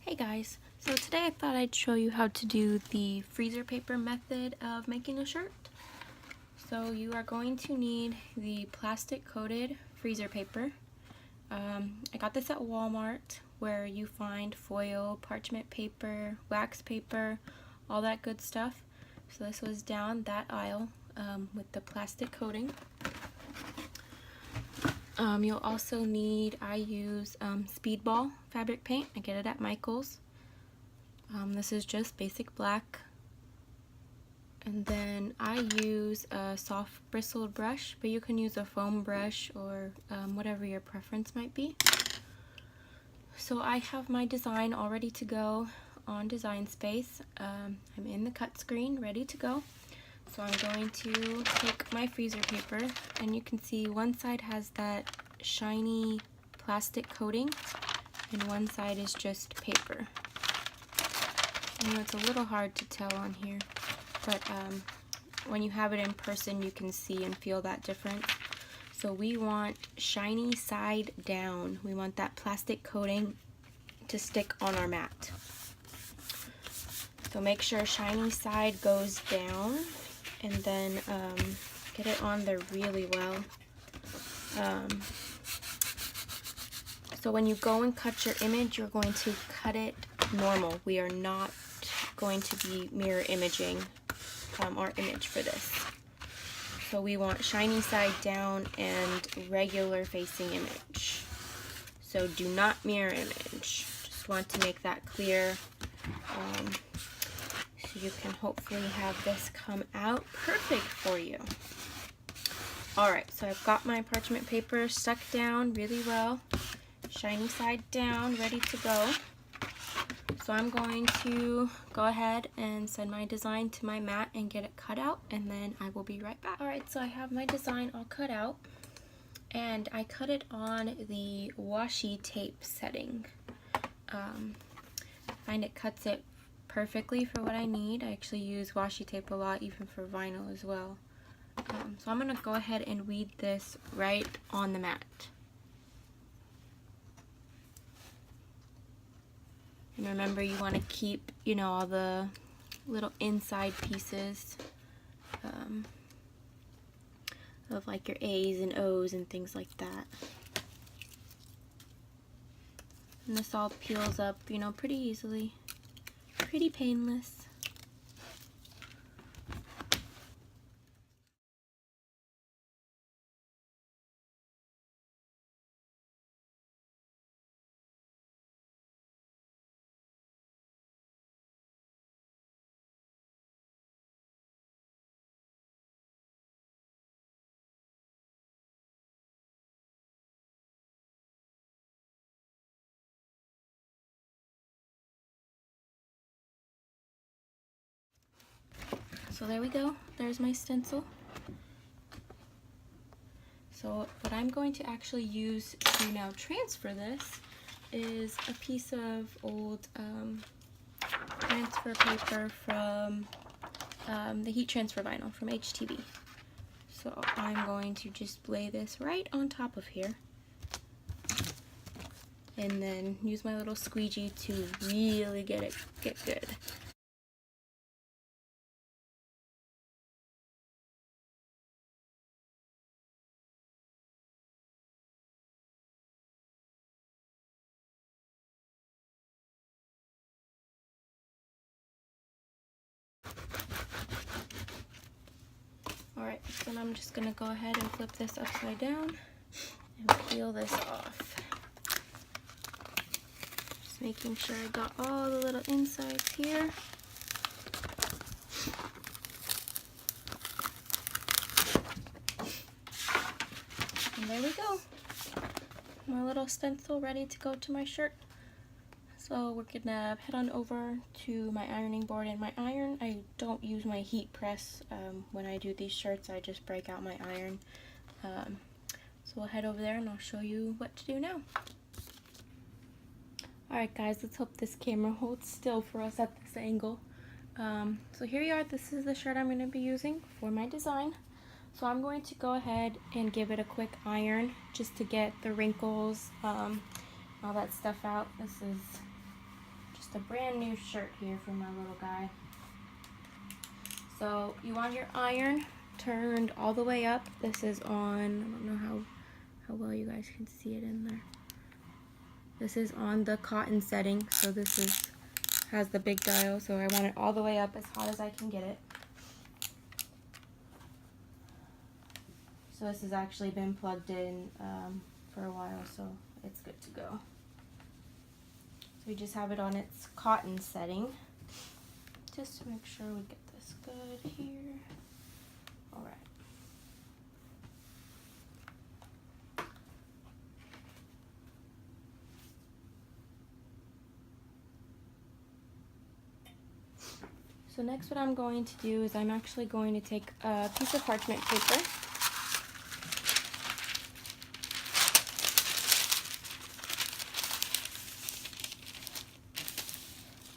Hey guys, so today I thought I'd show you how to do the freezer paper method of making a shirt. So you are going to need the plastic coated freezer paper. I got this at Walmart, where you find foil, parchment paper, wax paper, all that good stuff. So this was down that aisle with the plastic coating. You'll also need, I use Speedball fabric paint. I get it at Michael's. This is just basic black. And then I use a soft bristled brush, but you can use a foam brush or whatever your preference might be. So I have my design all ready to go on Design Space. I'm in the cut screen, ready to go. So I'm going to take my freezer paper, and you can see one side has that shiny plastic coating, and one side is just paper. I know it's a little hard to tell on here, but when you have it in person, you can see and feel that difference. So we want shiny side down. We want that plastic coating to stick on our mat. So make sure shiny side goes down, and then get it on there really well. So when you go and cut your image, you're going to cut it normal. We are not going to be mirror imaging our image for this. So we want shiny side down and regular facing image. So do not mirror image. Just want to make that clear. So you can hopefully have this come out perfect for you. Alright, so I've got my parchment paper stuck down really well. Shiny side down, ready to go. So I'm going to go ahead and send my design to my mat and get it cut out, and then I will be right back. Alright, so I have my design all cut out, and I cut it on the washi tape setting. I find it cuts it perfectly for what I need. I actually use washi tape a lot, even for vinyl as well. So I'm going to go ahead and weed this right on the mat. And remember, you want to keep, all the little inside pieces of like your A's and O's and things like that. And this all peels up, pretty easily. Pretty painless. So there we go, there's my stencil. So what I'm going to actually use to now transfer this is a piece of old transfer paper from the heat transfer vinyl from HTV. So I'm going to just lay this right on top of here, and then use my little squeegee to really get good. Alright, so then I'm just going to go ahead and flip this upside down and peel this off. Just making sure I got all the little insides here. And there we go. My little stencil ready to go to my shirt. So we're gonna head on over to my ironing board and my iron. I don't use my heat press when I do these shirts. I just break out my iron. So we'll head over there and I'll show you what to do now. Alright guys, let's hope this camera holds still for us at this angle. So here you are. This is the shirt I'm going to be using for my design. So I'm going to go ahead and give it a quick iron just to get the wrinkles, all that stuff out. This is just a brand new shirt here for my little guy. So you want your iron turned all the way up. This is on, I don't know how well you guys can see it in there. This is on the cotton setting, so this has the big dial, so I want it all the way up as hot as I can get it. So this has actually been plugged in for a while, so it's good to go. So we just have it on its cotton setting, just to make sure we get this good here. All right. So next what I'm going to do is I'm actually going to take a piece of parchment paper.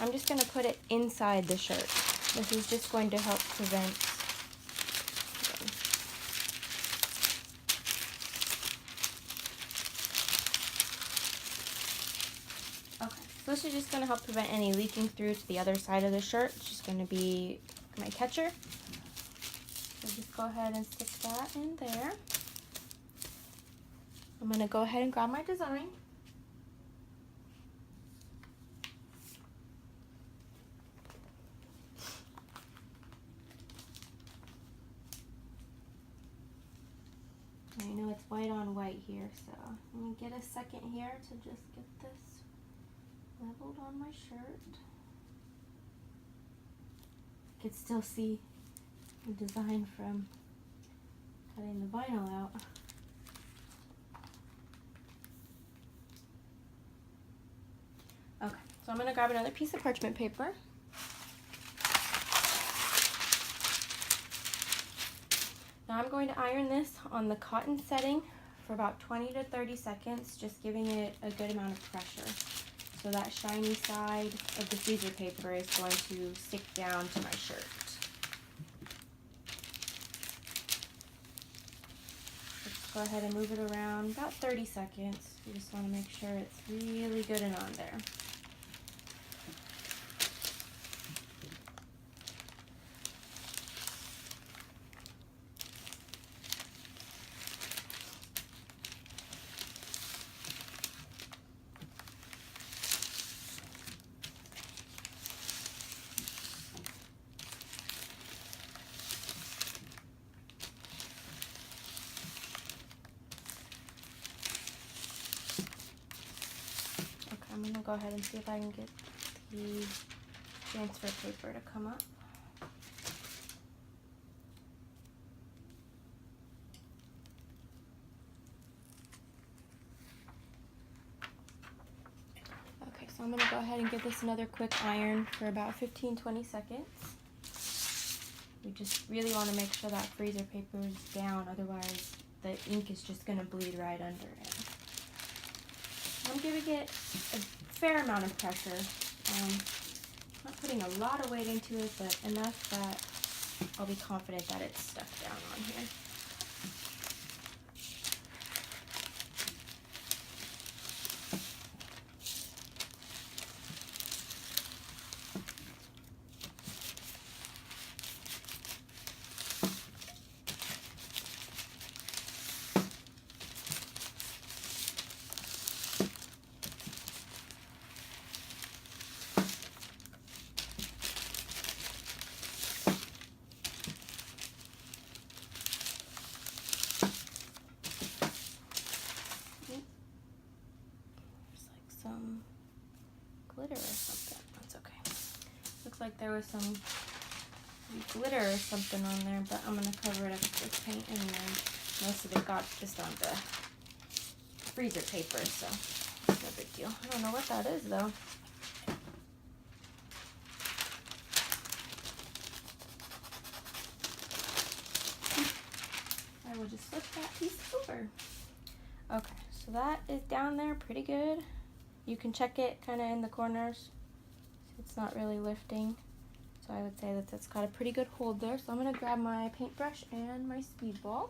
I'm just going to put it inside the shirt. This is just going to help prevent So this is just going to help prevent any leaking through to the other side of the shirt. It's just going to be my catcher. So just go ahead and stick that in there. I'm going to go ahead and grab my design. I know it's white on white here, so let me get a second here to just get this leveled on my shirt. I could still see the design from cutting the vinyl out. Okay, so I'm going to grab another piece of parchment paper. Now I'm going to iron this on the cotton setting for about 20 to 30 seconds, just giving it a good amount of pressure. So that shiny side of the freezer paper is going to stick down to my shirt. Let's go ahead and move it around about 30 seconds. You just want to make sure it's really good and on there. I'm going to go ahead and see if I can get the transfer paper to come up. Okay, so I'm going to go ahead and give this another quick iron for about 15-20 seconds. We just really want to make sure that freezer paper is down, otherwise the ink is just going to bleed right under it. I'm giving it a fair amount of pressure. Not putting a lot of weight into it, but enough that I'll be confident that it's stuck down on here. Some glitter or something. That's okay. Looks like there was some glitter or something on there, but I'm going to cover it up with paint anyway. Most of it got just on the freezer paper, so it's no big deal. I don't know what that is though. I will just flip that piece over. Okay, so that is down there pretty good. You can check it kind of in the corners. It's not really lifting. So I would say that that's got a pretty good hold there. So I'm going to grab my paintbrush and my speedball.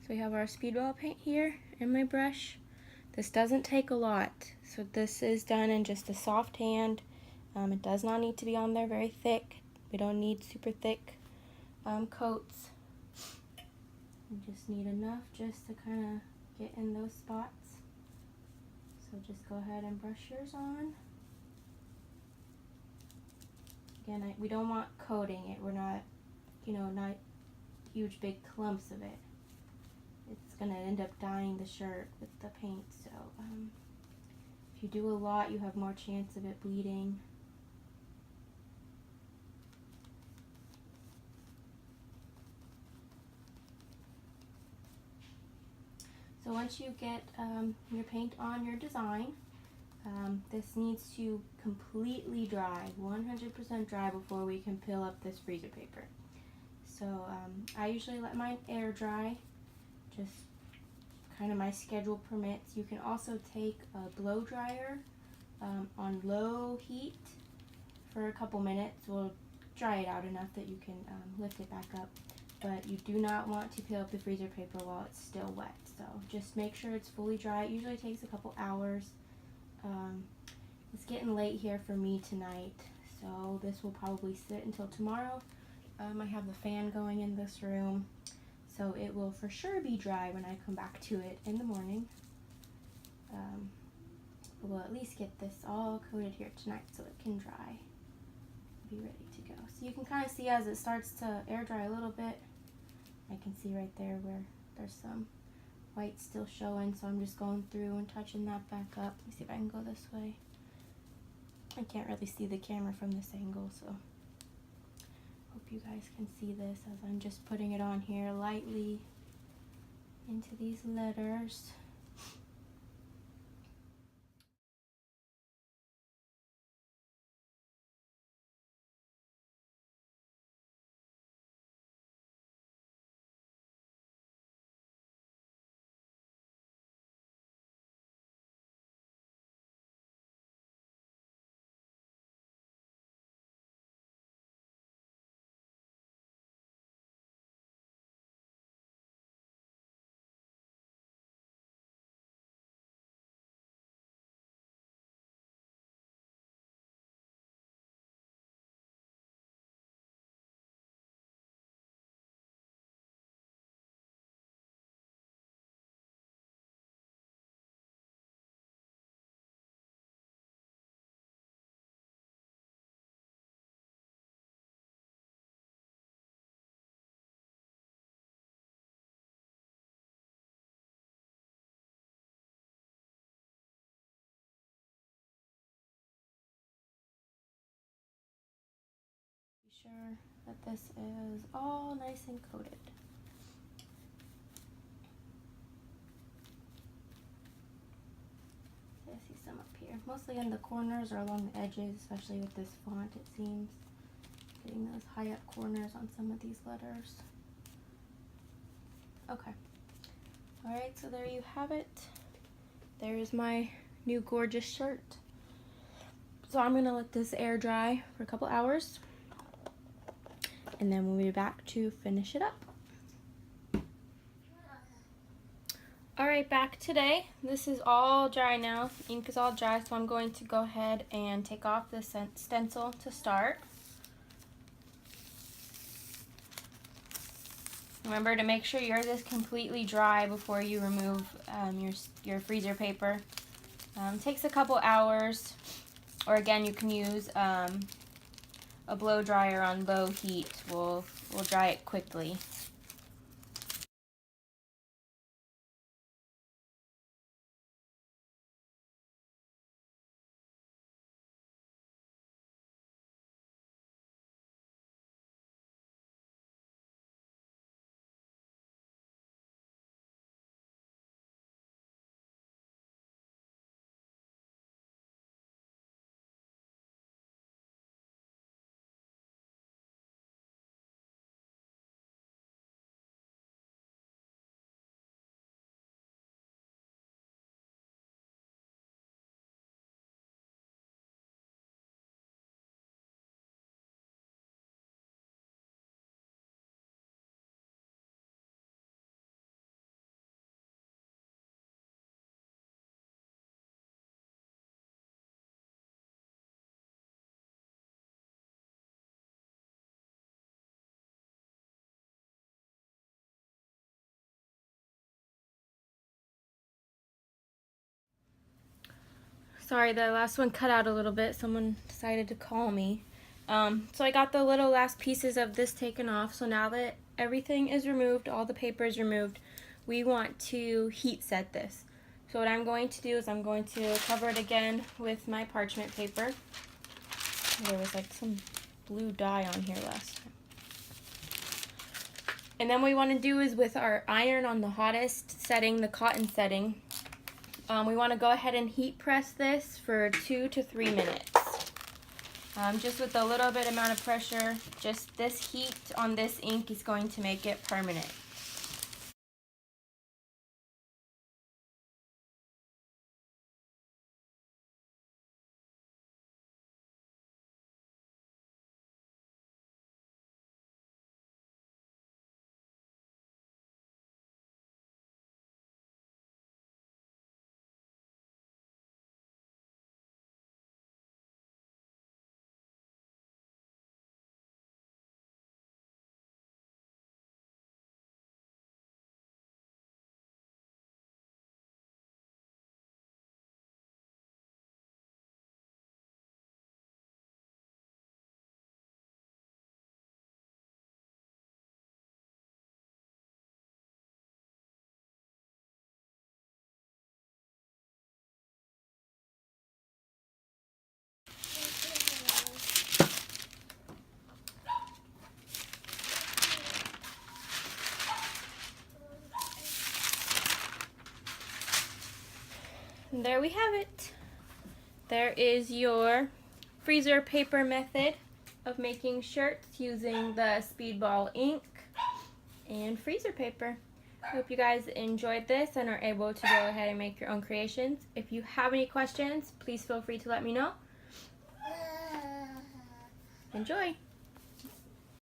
So we have our speedball paint here and my brush. This doesn't take a lot, so this is done in just a soft hand. It does not need to be on there very thick. We don't need super thick coats. We just need enough just to kind of get in those spots. So just go ahead and brush yours on. Again, we don't want coating it. We're not, not huge big clumps of it. It's gonna end up dyeing the shirt with the paint, so if you do a lot, you have more chance of it bleeding. So once you get your paint on your design, this needs to completely dry, 100% dry, before we can peel up this freezer paper. So I usually let mine air dry, just kind of my schedule permits. You can also take a blow dryer on low heat for a couple minutes. We'll dry it out enough that you can lift it back up. But you do not want to peel up the freezer paper while it's still wet. So just make sure it's fully dry. It usually takes a couple hours. It's getting late here for me tonight, so this will probably sit until tomorrow. I have the fan going in this room, so it will for sure be dry when I come back to it in the morning. But we'll at least get this all coated here tonight so it can dry, be ready to go. So you can kind of see as it starts to air dry a little bit. I can see right there where there's some white still showing, so I'm just going through and touching that back up. Let me see if I can go this way. I can't really see the camera from this angle, so hope you guys can see this as I'm just putting it on here lightly into these letters. Be sure that this is all nice and coated. I see some up here, mostly in the corners or along the edges, especially with this font, it seems. Getting those high up corners on some of these letters. Okay. Alright, so there you have it. There's my new gorgeous shirt. So I'm going to let this air dry for a couple hours, and then we'll be back to finish it up. Alright, back today. This is all dry now. Ink is all dry, so I'm going to go ahead and take off the stencil to start. Remember to make sure yours is completely dry before you remove your freezer paper. Takes a couple hours, or again you can use a blow dryer on low heat. We'll dry it quickly. Sorry, the last one cut out a little bit. Someone decided to call me. So I got the little last pieces of this taken off. So now that everything is removed, all the paper is removed, we want to heat set this. So what I'm going to do is I'm going to cover it again with my parchment paper. There was like some blue dye on here last time. And then what we want to do is with our iron on the hottest setting, the cotton setting, we want to go ahead and heat press this for 2 to 3 minutes. Just with a little bit amount of pressure, just this heat on this ink is going to make it permanent. And there we have it. There is your freezer paper method of making shirts using the Speedball ink and freezer paper. I hope you guys enjoyed this and are able to go ahead and make your own creations. If you have any questions, please feel free to let me know. Enjoy!